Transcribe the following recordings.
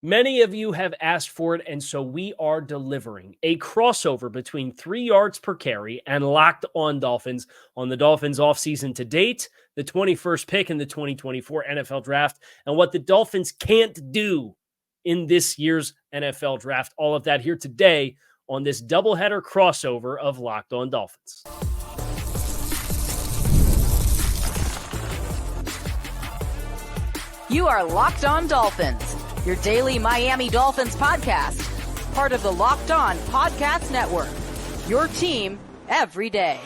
Many of you have asked for it, and so we are delivering a crossover between 3 yards per carry and Locked On Dolphins on the Dolphins offseason to date, the 21st pick in the 2024 NFL Draft, and what the Dolphins can't do in this year's NFL Draft. All of that here today on this doubleheader crossover of Locked On Dolphins. You are Locked On Dolphins, your daily Miami Dolphins podcast, part of the Locked On Podcast Network, your team every day.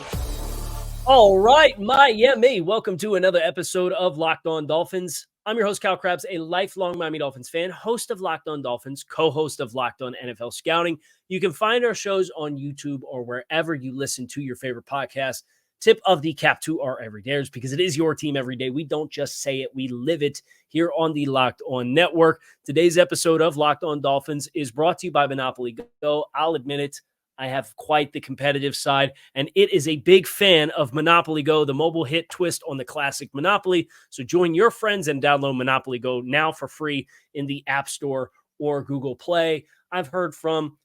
All right, Miami, welcome to another episode of Locked On Dolphins. I'm your host, Cal Krabs, a lifelong Miami Dolphins fan, host of Locked On Dolphins, co-host of Locked On NFL Scouting. You can find our shows on YouTube or wherever you listen to your favorite podcast. Tip of the cap to our everydayers, because it is your team every day. We don't just say it, we live it here on the Locked On Network. Today's episode of Locked On Dolphins is brought to you by Monopoly Go. I'll admit it, I have quite the competitive side, and it is a big fan of Monopoly Go, the mobile hit twist on the classic Monopoly. So join your friends and download Monopoly Go now for free in the App Store or Google Play. I've heard from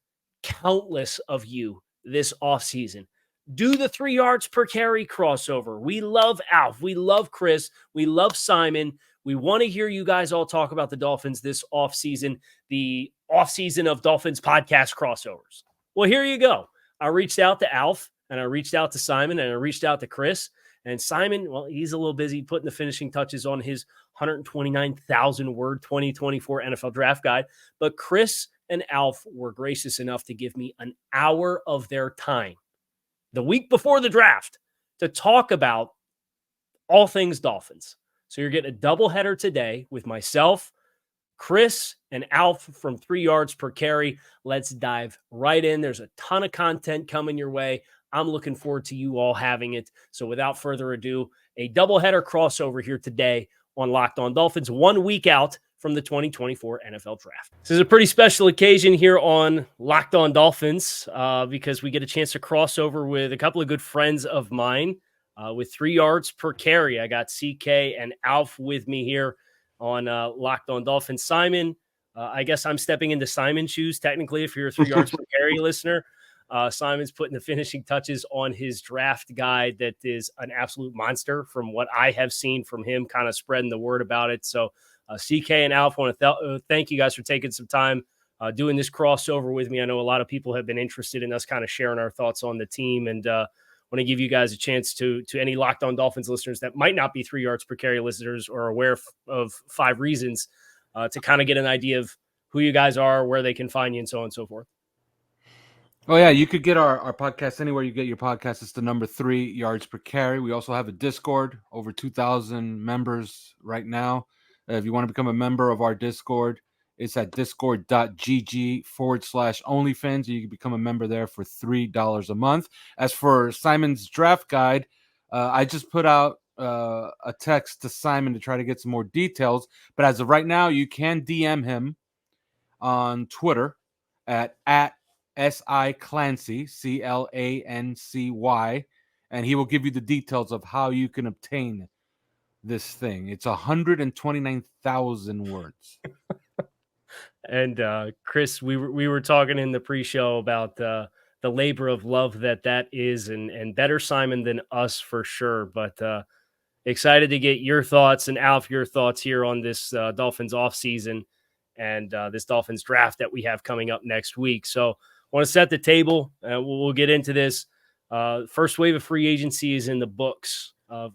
countless of you this offseason. Do the 3 yards per carry crossover. We love Alf. We love Chris. We love Simon. We want to hear you guys all talk about the Dolphins this offseason, the offseason of Dolphins podcast crossovers. Well, here you go. I reached out to Alf, and I reached out to Simon, and I reached out to Chris. And Simon, well, he's a little busy putting the finishing touches on his 129,000-word 2024 NFL Draft Guide. But Chris and Alf were gracious enough to give me an hour of their time the week before the draft to talk about all things Dolphins. So you're getting a doubleheader today with myself, Chris, and Alf from 3 yards per carry. Let's dive right in. There's a ton of content coming your way. I'm looking forward to you all having it. So without further ado, a doubleheader crossover here today on Locked On Dolphins, 1 week out from the 2024 NFL Draft. This is a pretty special occasion here on Locked On Dolphins because we get a chance to cross over with a couple of good friends of mine with 3 yards per carry. I got CK and Alf with me here on Locked On Dolphins. Simon, I guess I'm stepping into Simon's shoes, technically, if you're a 3 yards per carry listener. Simon's putting the finishing touches on his draft guide that is an absolute monster from what I have seen from him, kind of spreading the word about it. So CK and Alf, want to thank you guys for taking some time doing this crossover with me. I know a lot of people have been interested in us kind of sharing our thoughts on the team, and want to give you guys a chance to any Locked On Dolphins listeners that might not be 3 yards per carry listeners or aware of 5 reasons to kind of get an idea of who you guys are, where they can find you, and so on and so forth. Oh, yeah, you could get our podcast anywhere you get your podcast. It's the number 3 yards per carry. We also have a Discord, over 2,000 members right now. If you want to become a member of our Discord, it's at discord.gg/OnlyFans. You can become a member there for $3 a month. As for Simon's draft guide, I just put out a text to Simon to try to get some more details. But as of right now, you can DM him on Twitter at SI Clancy, CLANCY, and he will give you the details of how you can obtain this thing. It's 129,000 words. And Chris, we were talking in the pre-show about the labor of love that is, and better Simon than us for sure. But excited to get your thoughts, and Alf, your thoughts here on this Dolphins offseason and this Dolphins draft that we have coming up next week. So I want to set the table. We'll get into this. First wave of free agency is in the books.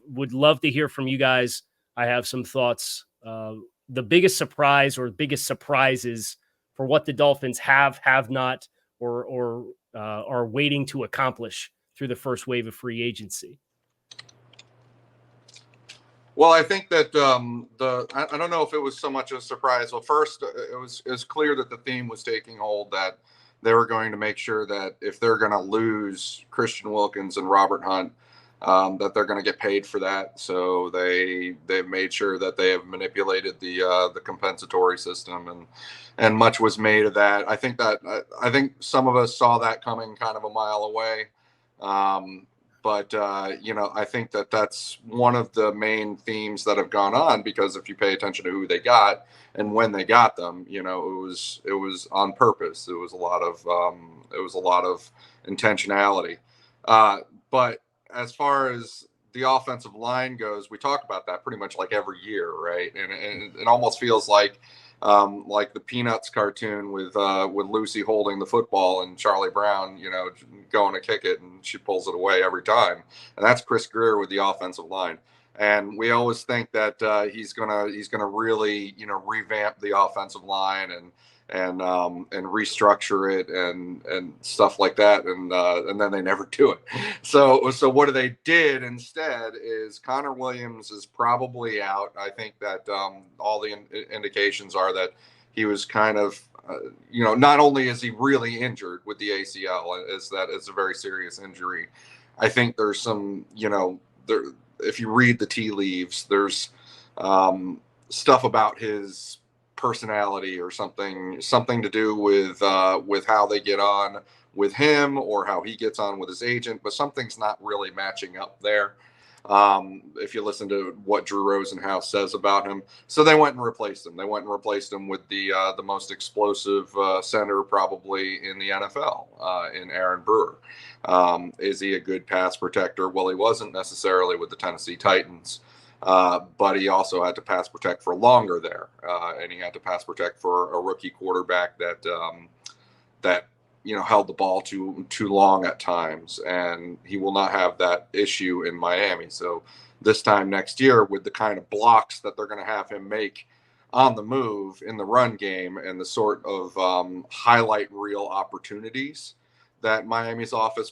Would love to hear from you guys. I have some thoughts. The biggest surprise or biggest surprises for what the Dolphins have not, or are waiting to accomplish through the first wave of free agency. Well, I think that I don't know if it was so much a surprise. Well, first, it was clear that the theme was taking hold, that they were going to make sure that if they're going to lose Christian Wilkins and Robert Hunt, that they're going to get paid for that. So they've made sure that they have manipulated the compensatory system, and much was made of that. I think some of us saw that coming kind of a mile away. But I think that that's one of the main themes that have gone on, because if you pay attention to who they got and when they got them, it was on purpose. It was a lot of intentionality. But as far as the offensive line goes, we talk about that pretty much like every year, right? And it almost feels like the Peanuts cartoon with Lucy holding the football and Charlie Brown, going to kick it, and she pulls it away every time. And that's Chris Greer with the offensive line. And we always think that he's gonna really revamp the offensive line and restructure it and stuff like that, and then they never do it. So what they did instead is Connor Williams is probably out. I think that all the indications are that he was kind of not only is he really injured with the ACL, it's a very serious injury. I think there's some there, if you read the tea leaves, there's stuff about his personality or something to do with how they get on with him or how he gets on with his agent, but something's not really matching up there. If you listen to what Drew Rosenhaus says about him, so they went and replaced him. They went and replaced him with the most explosive center probably in the NFL, in Aaron Brewer. Is he a good pass protector? Well, he wasn't necessarily with the Tennessee Titans. But he also had to pass protect for longer there, and he had to pass protect for a rookie quarterback that held the ball too long at times, and he will not have that issue in Miami. So this time next year, with the kind of blocks that they're going to have him make on the move in the run game and the sort of highlight reel opportunities that Miami's offense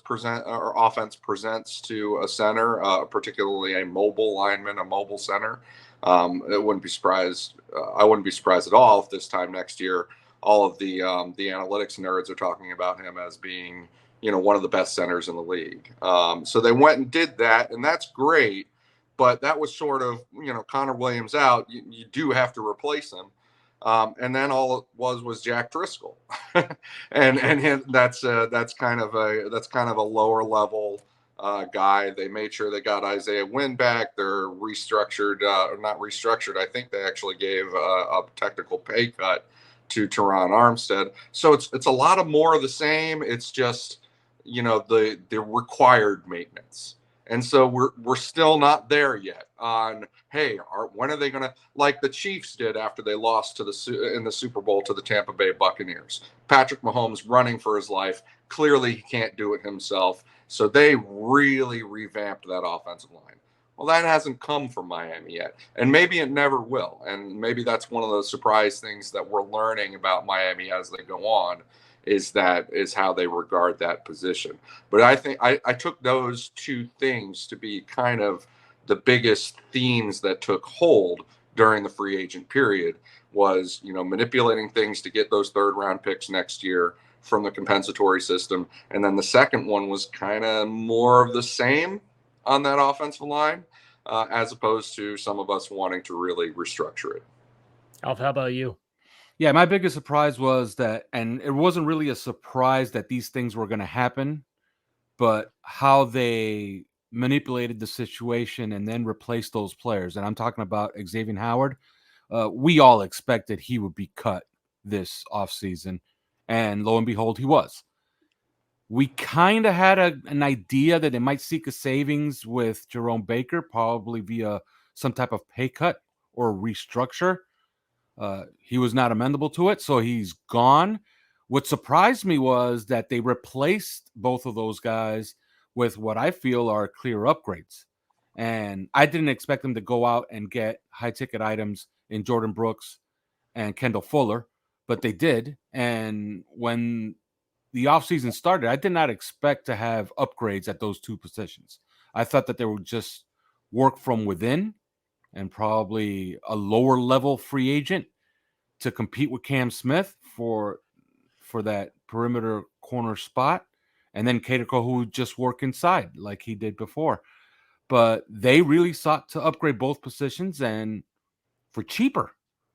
presents to a center, particularly a mobile lineman, a mobile center. I wouldn't be surprised at all if this time next year, all of the analytics nerds are talking about him as being, one of the best centers in the league. So they went and did that, and that's great. But that was sort of, Connor Williams out. You do have to replace him. And then all it was Jack Driscoll, and that's kind of a lower level guy. They made sure they got Isaiah Wynn back. They're restructured, or not restructured. I think they actually gave a technical pay cut to Teron Armstead. So it's a lot of more of the same. It's just the required maintenance. And so we're still not there yet on, hey, when are they going to, like the Chiefs did after they lost in the Super Bowl to the Tampa Bay Buccaneers. Patrick Mahomes running for his life. Clearly he can't do it himself. So they really revamped that offensive line. Well, that hasn't come from Miami yet. And maybe it never will. And maybe that's one of those surprise things that we're learning about Miami as they go on. Is how they regard that position. But I think I took those two things to be kind of the biggest themes that took hold during the free agent period was, manipulating things to get those third round picks next year from the compensatory system. And then the second one was kind of more of the same on that offensive line, as opposed to some of us wanting to really restructure it. Alf, how about you? Yeah, my biggest surprise was that, and it wasn't really a surprise that these things were going to happen, but how they manipulated the situation and then replaced those players. And I'm talking about Xavier Howard. We all expected he would be cut this offseason, and lo and behold, he was. We kind of had an idea that they might seek a savings with Jerome Baker, probably via some type of pay cut or restructure. He was not amenable to it, so he's gone. What surprised me was that they replaced both of those guys with what I feel are clear upgrades. And I didn't expect them to go out and get high-ticket items in Jordan Brooks and Kendall Fuller, but they did. And when the offseason started, I did not expect to have upgrades at those two positions. I thought that they would just work from within and probably a lower level free agent to compete with Cam Smith for that perimeter corner spot, and then Caterco, who would just work inside like he did before. But they really sought to upgrade both positions and for cheaper.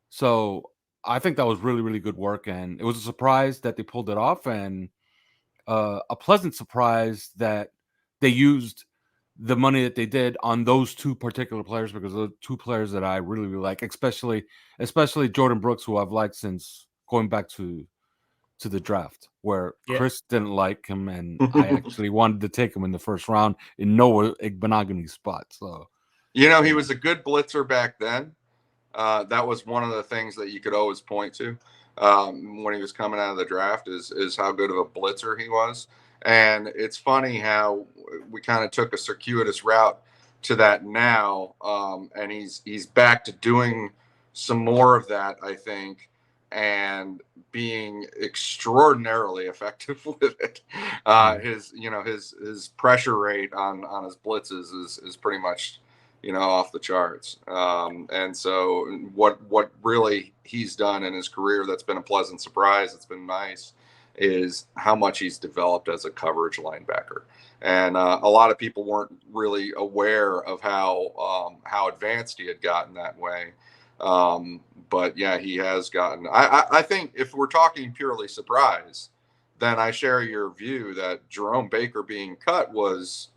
So I think that was really, really good work, and it was a surprise that they pulled it off, and a pleasant surprise that they used the money that they did on those two particular players, because those two players that I really, really like, especially Jordan Brooks, who I've liked since going back to the draft, where Chris didn't like him, and I actually wanted to take him in the first round in Noah Igbenogany's spot. So, he was a good blitzer back then. That was one of the things that you could always point to when he was coming out of the draft is how good of a blitzer he was. And it's funny how we kind of took a circuitous route to that now, and he's back to doing some more of that, I think, and being extraordinarily effective with it. His pressure rate on his blitzes is pretty much off the charts. And so what really he's done in his career that's been a pleasant surprise, it's been nice, is how much he's developed as a coverage linebacker. And a lot of people weren't really aware of how advanced he had gotten that way. But yeah, he has gotten, I think if we're talking purely surprise, then I share your view that Jerome Baker being cut was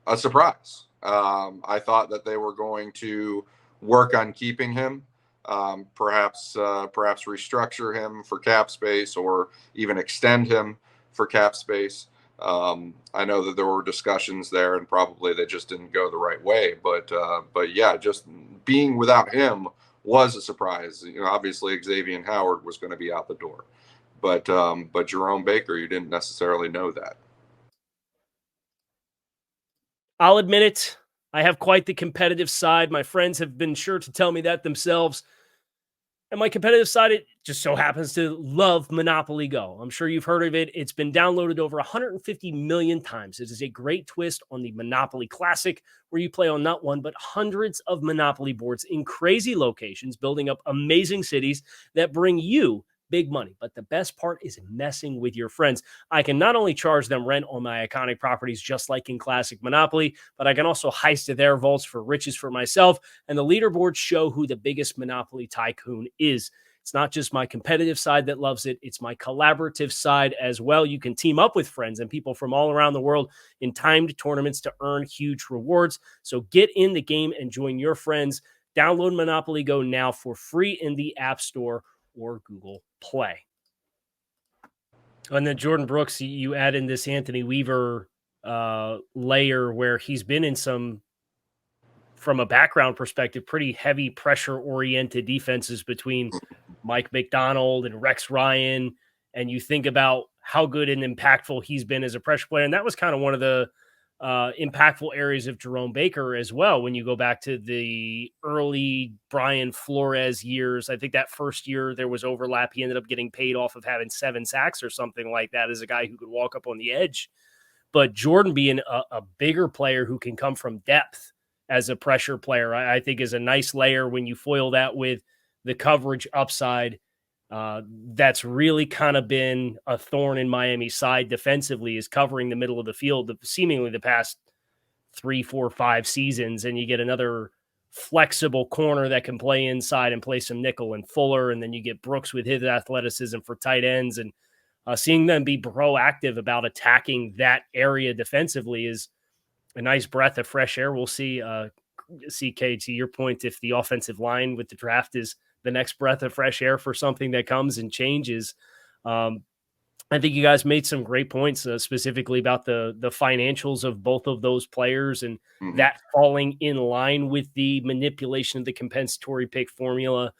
a surprise. I thought that they were going to work on keeping him, perhaps restructure him for cap space or even extend him for cap space. I know that there were discussions there and probably they just didn't go the right way, but yeah, just being without him was a surprise. Obviously Xavier Howard was going to be out the door, but Jerome Baker, you didn't necessarily know that. I'll admit it. I have quite the competitive side. My friends have been sure to tell me that themselves. And my competitive side, it just so happens to love Monopoly Go. I'm sure you've heard of it. It's been downloaded over 150 million times. It is a great twist on the Monopoly Classic, where you play on not one, but hundreds of Monopoly boards in crazy locations, building up amazing cities that bring you big money. But the best part is messing with your friends. I can not only charge them rent on my iconic properties, just like in classic Monopoly, but I can also heist their vaults for riches for myself. And the leaderboards show who the biggest Monopoly tycoon is. It's not just my competitive side that loves it. It's my collaborative side as well. You can team up with friends and people from all around the world in timed tournaments to earn huge rewards. So get in the game and join your friends. Download Monopoly Go now for free in the App Store or Google Play. And then Jordan Brooks, you add in this Anthony Weaver layer where he's been in some, from a background perspective, pretty heavy pressure-oriented defenses between Mike McDonald and Rex Ryan. And you think about how good and impactful he's been as a pressure player. And that was kind of one of the impactful areas of Jerome Baker as well. When you go back to the early Brian Flores years, I think that first year there was overlap. He ended up getting paid off of having 7 sacks or something like that as a guy who could walk up on the edge. But Jordan being a bigger player who can come from depth as a pressure player, I think is a nice layer when you foil that with the coverage upside. That's really kind of been a thorn in Miami's side defensively, is covering the middle of the field seemingly the past 3, 4, 5 seasons. And you get another flexible corner that can play inside and play some nickel and Fuller. And then you get Brooks with his athleticism for tight ends, and seeing them be proactive about attacking that area defensively is a nice breath of fresh air. We'll see, CK, to your point, if the offensive line with the draft is the next breath of fresh air for something that comes and changes. I think you guys made some great points, specifically about the financials of both of those players and that falling in line with the manipulation of the compensatory pick formula.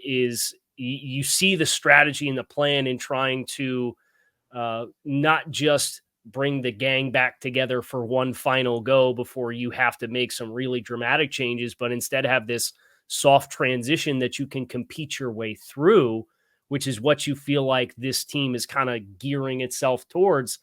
Is you see the strategy and the plan in trying to not just bring the gang back together for one final go before you have to make some really dramatic changes, but instead have this soft transition that you can compete your way through, which is what you feel like this team is kind of gearing itself towards.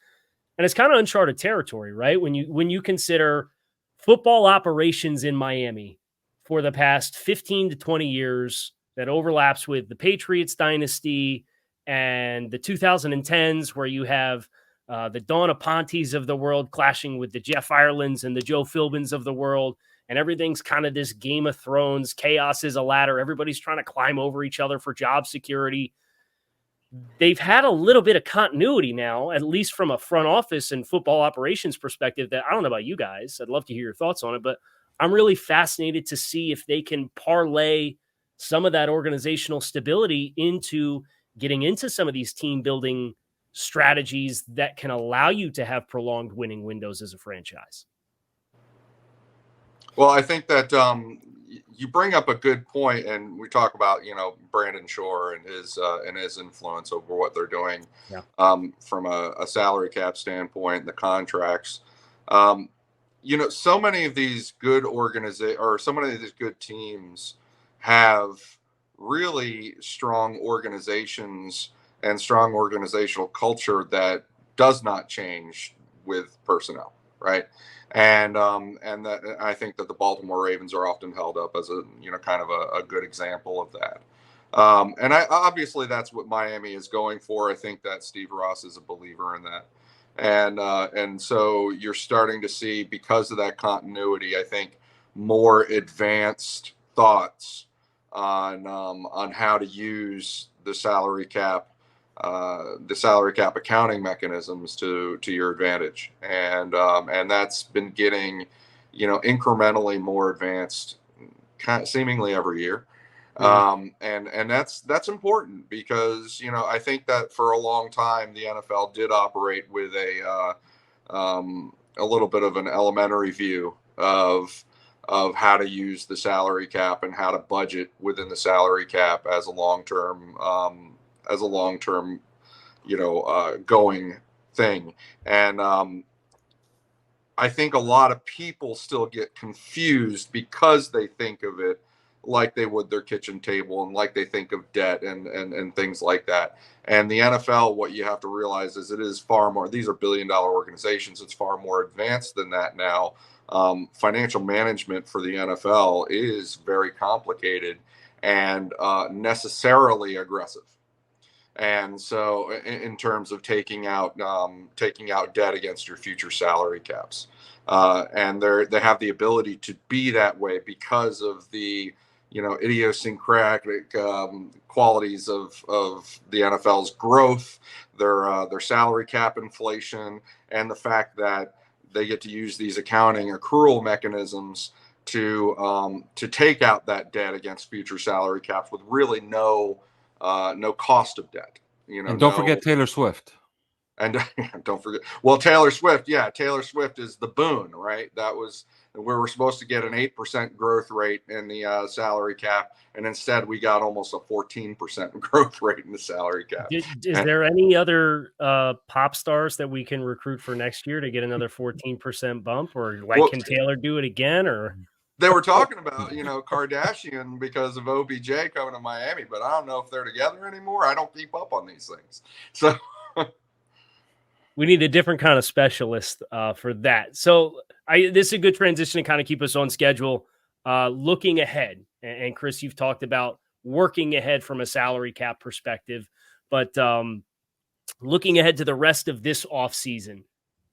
And it's kind of uncharted territory, right? When you consider football operations in Miami for the past 15 to 20 years, that overlaps with the Patriots dynasty and the 2010s, where you have the Donna Pontes of the world clashing with the Jeff Irelands and the Joe Philbins of the world. And everything's kind of this Game of Thrones, chaos is a ladder. Everybody's trying to climb over each other for job security. they've had a little bit of continuity now, at least from a front office and football operations perspective, that I don't know about you guys. I'd love to hear your thoughts on it, but I'm really fascinated to see if they can parlay some of that organizational stability into getting into some of these team building strategies that can allow you to have prolonged winning windows as a franchise. Well, I think that you bring up a good point, and we talk about Brandon Shore and his influence over what they're doing, from a salary cap standpoint, the contracts. So many of these good so many of these good teams have really strong organizations and strong organizational culture that does not change with personnel, right? And that I think that the Baltimore Ravens are often held up as a kind of a good example of that. And obviously that's what Miami is going for. I think that Steve Ross is a believer in that, and so you're starting to see, because of that continuity, I think more advanced thoughts on how to use the salary cap accounting mechanisms to your advantage, and that's been getting incrementally more advanced seemingly every year. And that's important, because I think that for a long time the NFL did operate with a little bit of an elementary view of how to use the salary cap and how to budget within the salary cap as a long-term going thing. And I think a lot of people still get confused because they think of it like they would their kitchen table, and like they think of debt and things like that. And the NFL, what you have to realize is it is far more. These are billion-dollar organizations. It's far more advanced than that now. Financial management for the NFL is very complicated and necessarily aggressive. And so in terms of taking out debt against your future salary caps, and they have the ability to be that way because of the idiosyncratic qualities of the NFL's growth, their salary cap inflation, and the fact that they get to use these accounting accrual mechanisms to take out that debt against future salary caps with really no cost of debt. And don't forget Taylor Swift. And don't forget, well, Taylor Swift is the boon, right? That was where we're supposed to get an 8% growth rate in the salary cap, and instead we got almost a 14% growth rate in the salary cap. Is there any other pop stars that we can recruit for next year to get another 14% bump, or can Taylor do it again? Or they were talking about Kardashian because of OBJ coming to Miami, but I don't know if they're together anymore. I don't keep up on these things, so. We need a different kind of specialist for that. So this is a good transition to kind of keep us on schedule. Looking ahead, and Chris, you've talked about working ahead from a salary cap perspective, but looking ahead to the rest of this offseason,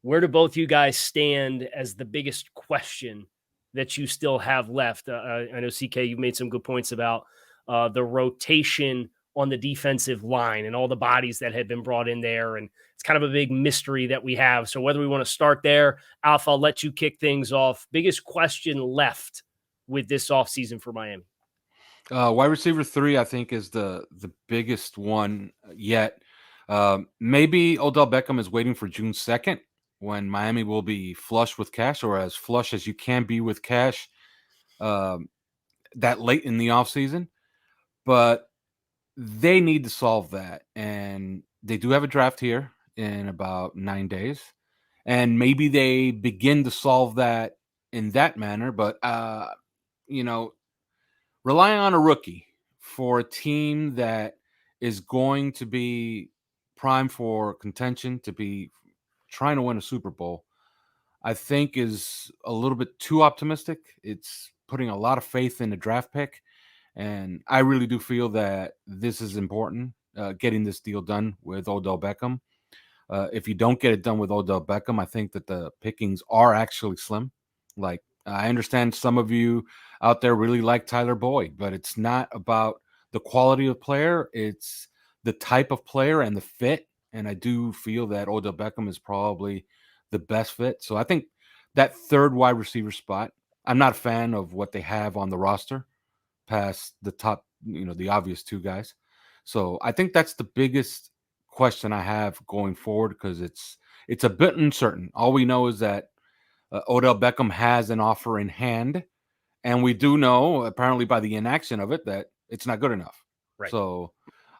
where do both you guys stand as the biggest question that you still have left? I know, CK, you've made some good points about the rotation on the defensive line and all the bodies that have been brought in there. And it's kind of a big mystery that we have. So whether we want to start there, Alf, I'll let you kick things off. Biggest question left with this offseason for Miami? Wide receiver 3, I think, is the biggest one yet. Maybe Odell Beckham is waiting for June 2nd when Miami will be flush with cash, or as flush as you can be with cash that late in the offseason. But they need to solve that. And they do have a draft here in about 9 days. And maybe they begin to solve that in that manner. But, relying on a rookie for a team that is going to be prime for contention, to be trying to win a Super Bowl, I think is a little bit too optimistic. It's putting a lot of faith in the draft pick. And I really do feel that this is important, getting this deal done with Odell Beckham. If you don't get it done with Odell Beckham, I think that the pickings are actually slim. Like, I understand some of you out there really like Tyler Boyd, but it's not about the quality of player. It's the type of player and the fit. And I do feel that Odell Beckham is probably the best fit. So I think that third wide receiver spot, I'm not a fan of what they have on the roster past the top, the obvious two guys. So I think that's the biggest question I have going forward, because it's a bit uncertain. All we know is that Odell Beckham has an offer in hand, and we do know, apparently by the inaction of it, that it's not good enough. Right. So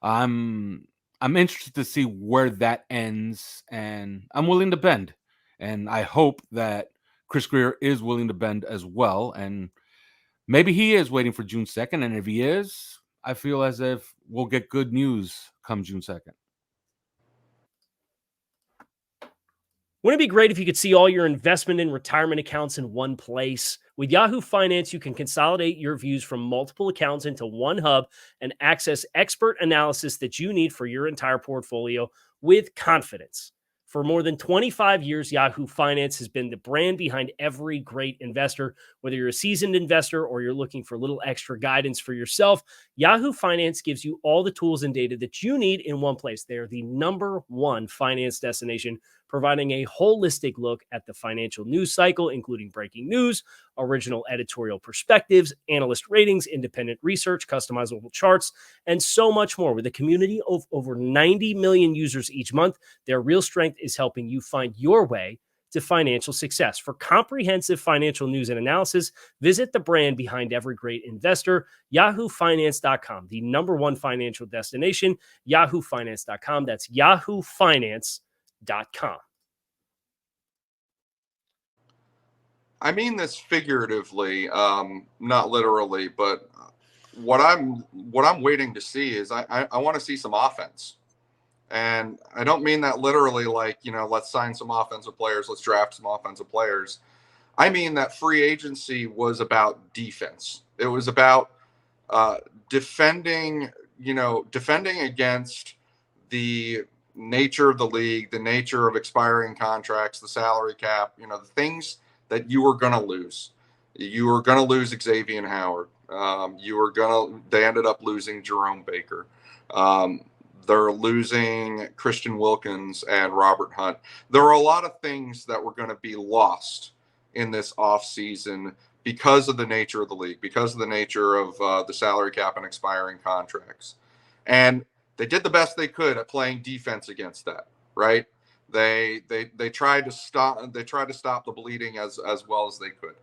I'm interested to see where that ends, and I'm willing to bend. And I hope that Chris Greer is willing to bend as well. And maybe he is waiting for June 2nd. And if he is, I feel as if we'll get good news come June 2nd. Wouldn't it be great if you could see all your investment and retirement accounts in one place? With Yahoo Finance, you can consolidate your views from multiple accounts into one hub and access expert analysis that you need for your entire portfolio with confidence. For more than 25 years, Yahoo Finance has been the brand behind every great investor. Whether you're a seasoned investor or you're looking for a little extra guidance for yourself, Yahoo Finance gives you all the tools and data that you need in one place. They are the number one finance destination, providing a holistic look at the financial news cycle, including breaking news, original editorial perspectives, analyst ratings, independent research, customizable charts, and so much more. With a community of over 90 million users each month, their real strength is helping you find your way to financial success. For comprehensive financial news and analysis, visit the brand behind every great investor, yahoofinance.com, the number one financial destination, yahoofinance.com. That's yahoofinance.com. I mean this figuratively, not literally, but what I'm waiting to see is I want to see some offense. And I don't mean that literally, like, let's sign some offensive players, let's draft some offensive players. I mean that free agency was about defense. It was about defending against the nature of the league, the nature of expiring contracts, the salary cap, the things that you were going to lose. You were going to lose Xavier Howard. They ended up losing Jerome Baker. They're losing Christian Wilkins and Robert Hunt. There are a lot of things that were going to be lost in this offseason because of the nature of the league, because of the nature of the salary cap and expiring contracts. And they did the best they could at playing defense against that, right? They tried to stop the bleeding as well as they could.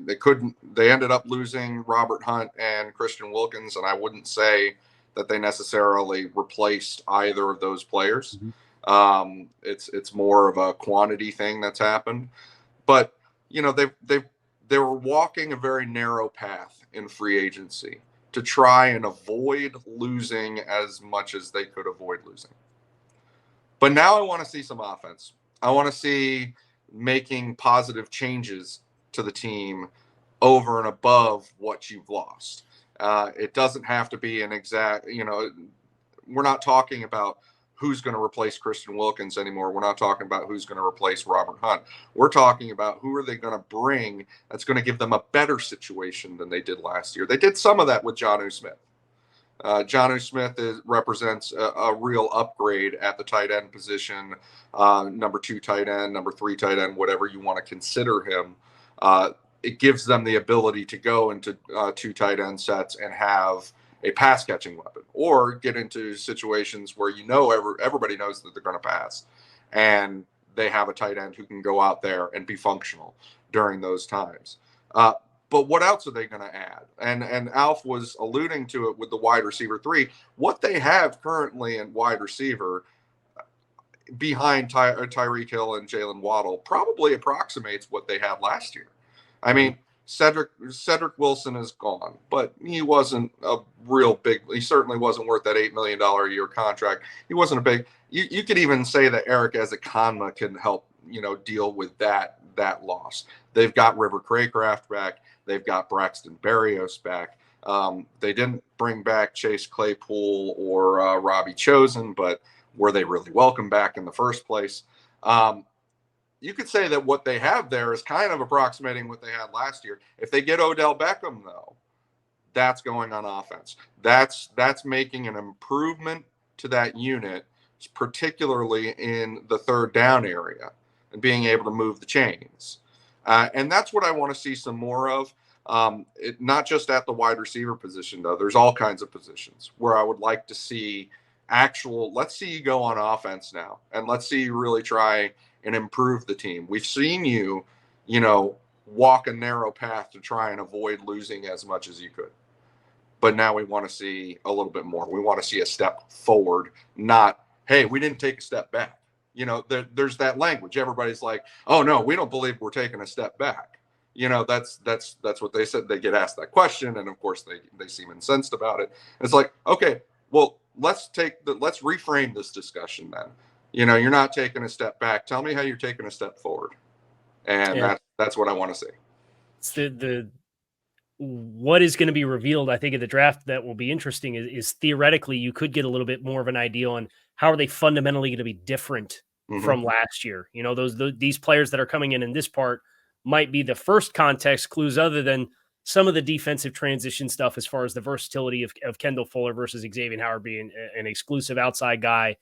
They couldn't. They ended up losing Robert Hunt and Christian Wilkins, and I wouldn't say that they necessarily replaced either of those players. Mm-hmm. It's more of a quantity thing that's happened, but they were walking a very narrow path in free agency to try and avoid losing as much as they could avoid losing. But now I want to see some offense. I want to see making positive changes to the team over and above what you've lost. It doesn't have to be an exact, we're not talking about who's going to replace Christian Wilkins anymore. We're not talking about who's going to replace Robert Hunt. We're talking about who are they going to bring that's going to give them a better situation than they did last year. They did some of that with Jonnu Smith. Jonnu Smith represents a real upgrade at the tight end position, number 2 tight end, number 3 tight end, whatever you want to consider him. It gives them the ability to go into 2 tight end sets and have a pass catching weapon, or get into situations where everybody knows that they're going to pass, and they have a tight end who can go out there and be functional during those times. But what else are they going to add? And Alf was alluding to it with the wide receiver 3. What they have currently in wide receiver behind Tyreek Hill and Jalen Waddle probably approximates what they had last year. I mean, Cedric Wilson is gone, but he wasn't a real big. He certainly wasn't worth that $8 million a year contract. He wasn't a big. You could even say that Eric Ezekanma can help deal with that loss. They've got River Craycraft back. They've got Braxton Berrios back. They didn't bring back Chase Claypool or Robbie Chosen, but were they really welcome back in the first place? You could say that what they have there is kind of approximating what they had last year. If they get Odell Beckham, though, that's going on offense. That's making an improvement to that unit, particularly in the third down area and being able to move the chains. And that's what I want to see some more of. Not just at the wide receiver position, though. There's all kinds of positions where I would like to see let's see you go on offense now, and let's see you really try and improve the team. We've seen you walk a narrow path to try and avoid losing as much as you could. But now we want to see a little bit more. We want to see a step forward, not, hey, we didn't take a step back. There's that language. Everybody's like, oh, no, we don't believe we're taking a step back. That's what they said. They get asked that question, and of course they seem incensed about it. It's like, okay, well, let's reframe this discussion then. You're not taking a step back. Tell me how you're taking a step forward. And that's what I want to see. It's the what is going to be revealed, I think, in the draft that will be interesting is theoretically you could get a little bit more of an idea on how are they fundamentally going to be different from last year. These players that are coming in this part might be the first context clues other than some of the defensive transition stuff as far as the versatility of Kendall Fuller versus Xavier Howard being an exclusive outside guy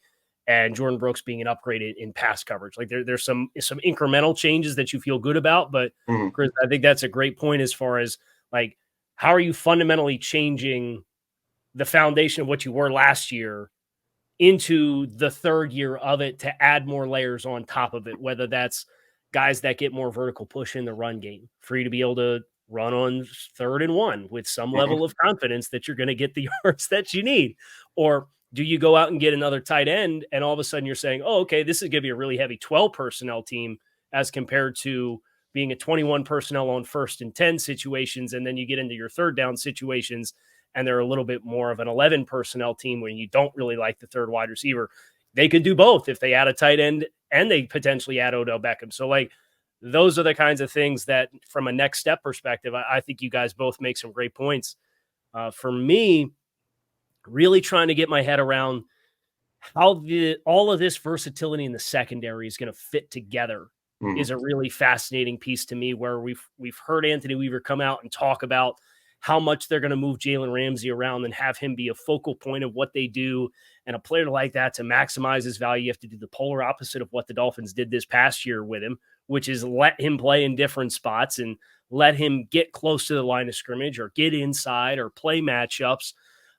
and Jordan Brooks being an upgrade in pass coverage. Like there's some incremental changes that you feel good about, but Chris, I think that's a great point as far as like, how are you fundamentally changing the foundation of what you were last year into the third year of it to add more layers on top of it, whether that's guys that get more vertical push in the run game for you to be able to run on 3rd and 1 with some level of confidence that you're going to get the yards that you need? Or do you go out and get another tight end and all of a sudden you're saying, oh, okay, this is going to be a really heavy 12 personnel team as compared to being a 21 personnel on 1st and 10 situations. And then you get into your third down situations and they're a little bit more of an 11 personnel team when you don't really like the third wide receiver. They could do both if they add a tight end and they potentially add Odell Beckham. So like, those are the kinds of things that from a next step perspective, I think you guys both make some great points. For me, really trying to get my head around how all of this versatility in the secondary is going to fit together is a really fascinating piece to me, where we've heard Anthony Weaver come out and talk about how much they're going to move Jalen Ramsey around and have him be a focal point of what they do. And a player like that, to maximize his value, you have to do the polar opposite of what the Dolphins did this past year with him, which is let him play in different spots and let him get close to the line of scrimmage or get inside or play matchups.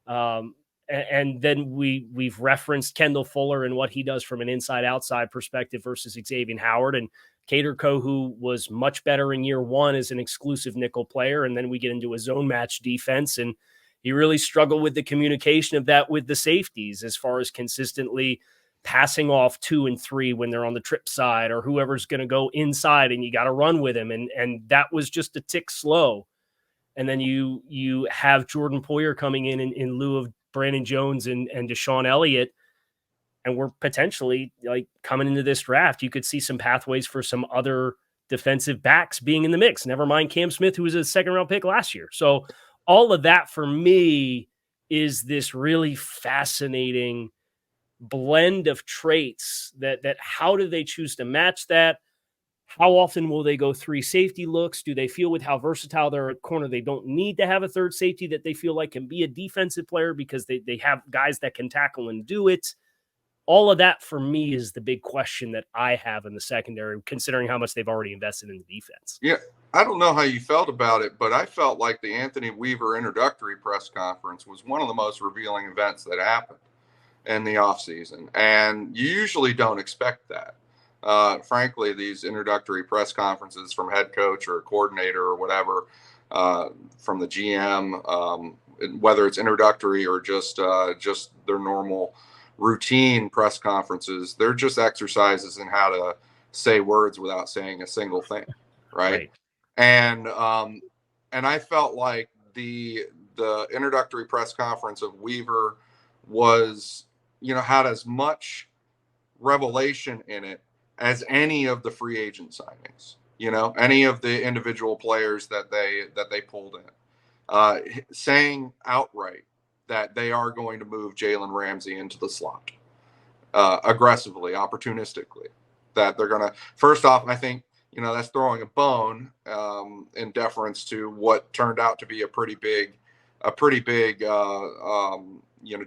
And then we've referenced Kendall Fuller and what he does from an inside-outside perspective versus Xavier Howard. And Kader Kohou was much better in year one as an exclusive nickel player. And then we get into a zone match defense, and he really struggled with the communication of that with the safeties as far as consistently passing off 2 and 3 when they're on the trip side or whoever's going to go inside and you got to run with him. And that was just a tick slow. And then you have Jordan Poyer coming in lieu of Brandon Jones and Deshaun Elliott. And we're potentially like coming into this draft, you could see some pathways for some other defensive backs being in the mix. Never mind Cam Smith, who was a 2nd-round pick last year. So all of that for me is this really fascinating blend of traits that how do they choose to match that? How often will they go 3 safety looks? Do they feel with how versatile they're at corner, they don't need to have a third safety that they feel like can be a defensive player because they have guys that can tackle and do it? All of that for me is the big question that I have in the secondary, considering how much they've already invested in the defense. Yeah, I don't know how you felt about it, but I felt like the Anthony Weaver introductory press conference was one of the most revealing events that happened in the offseason. And you usually don't expect that. Frankly, these introductory press conferences from head coach or coordinator or whatever, from the GM, whether it's introductory or just their normal routine press conferences, they're just exercises in how to say words without saying a single thing, right? And I felt like the introductory press conference of Weaver was, had as much revelation in it as any of the free agent signings, any of the individual players that they pulled in, saying outright that they are going to move Jalen Ramsey into the slot aggressively, opportunistically, that they're going to, first off, I think, that's throwing a bone in deference to what turned out to be a pretty big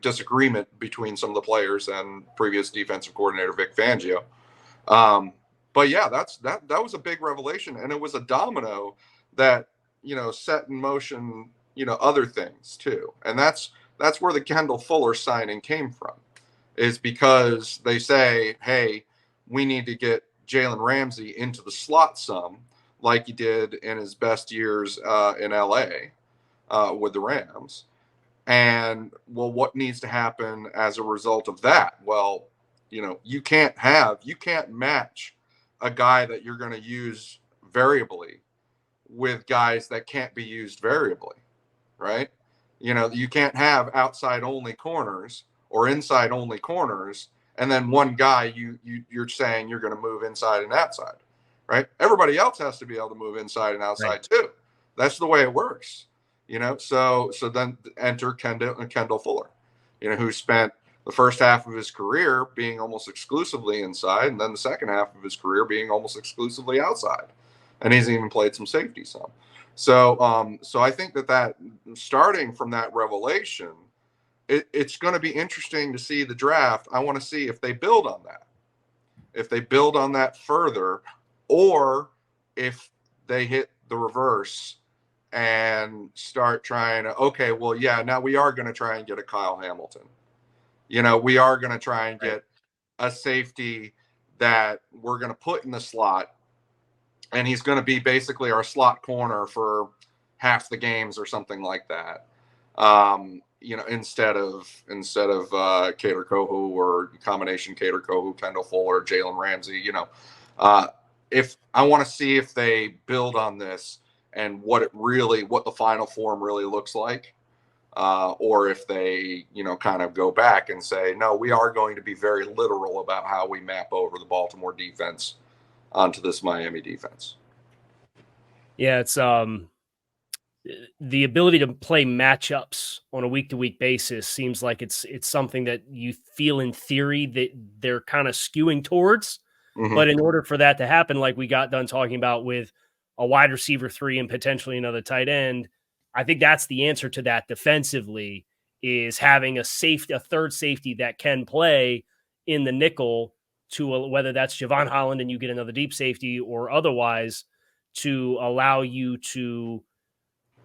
disagreement between some of the players and previous defensive coordinator Vic Fangio. But yeah, that was a big revelation, and it was a domino that set in motion other things too, and that's where the Kendall Fuller signing came from, is because they say, hey, we need to get Jalen Ramsey into the slot some, like he did in his best years in LA with the Rams. And well, what needs to happen as a result of that? Well, you can't match a guy that you're going to use variably with guys that can't be used variably, right? You can't have outside only corners or inside only corners, and then one guy you're saying you're going to move inside and outside, right? Everybody else has to be able to move inside and outside too. That's the way it works, So then enter Kendall Fuller, who spent the first half of his career being almost exclusively inside, and then the second half of his career being almost exclusively outside, and he's even played some safety some. So I think that starting from that revelation, it's going to be interesting to see the draft. I want to see if they build on that, further, or if they hit the reverse and start trying to, okay, well, yeah, now we are going to try and get a Kyle Hamilton. We are going to try and get a safety that we're going to put in the slot, and he's going to be basically our slot corner for half the games or something like that. Instead of Kader Kohou, or combination Kader Kohou, Kendall Fuller, Jalen Ramsey. If I want to see if they build on this and what the final form really looks like, or if they kind of go back and say, no, we are going to be very literal about how we map over the Baltimore defense onto this Miami defense. Yeah, it's the ability to play matchups on a week-to-week basis seems like it's something that you feel in theory that they're kind of skewing towards. Mm-hmm. But in order for that to happen, like we got done talking about with a wide receiver 3 and potentially another tight end, I think that's the answer to that defensively, is having a third safety that can play in the nickel, whether that's Javon Holland and you get another deep safety, or otherwise, to allow you to,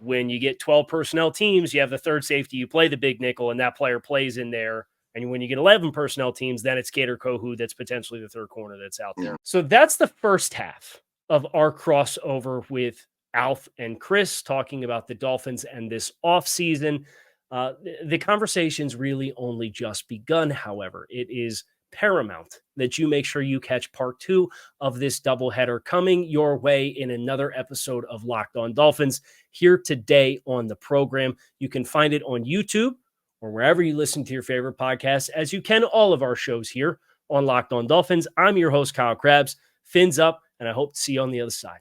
when you get 12 personnel teams, you have the third safety, you play the big nickel, and that player plays in there. And when you get 11 personnel teams, then it's Kader Kohou that's potentially the third corner that's out there. So that's the first half of our crossover with Alf and Chris, talking about the Dolphins and this offseason. The conversation's really only just begun, however. It is paramount that you make sure you catch part 2 of this doubleheader coming your way in another episode of Locked On Dolphins here today on the program. You can find it on YouTube or wherever you listen to your favorite podcasts, as you can all of our shows here on Locked On Dolphins. I'm your host, Kyle Krabs. Fins up, and I hope to see you on the other side.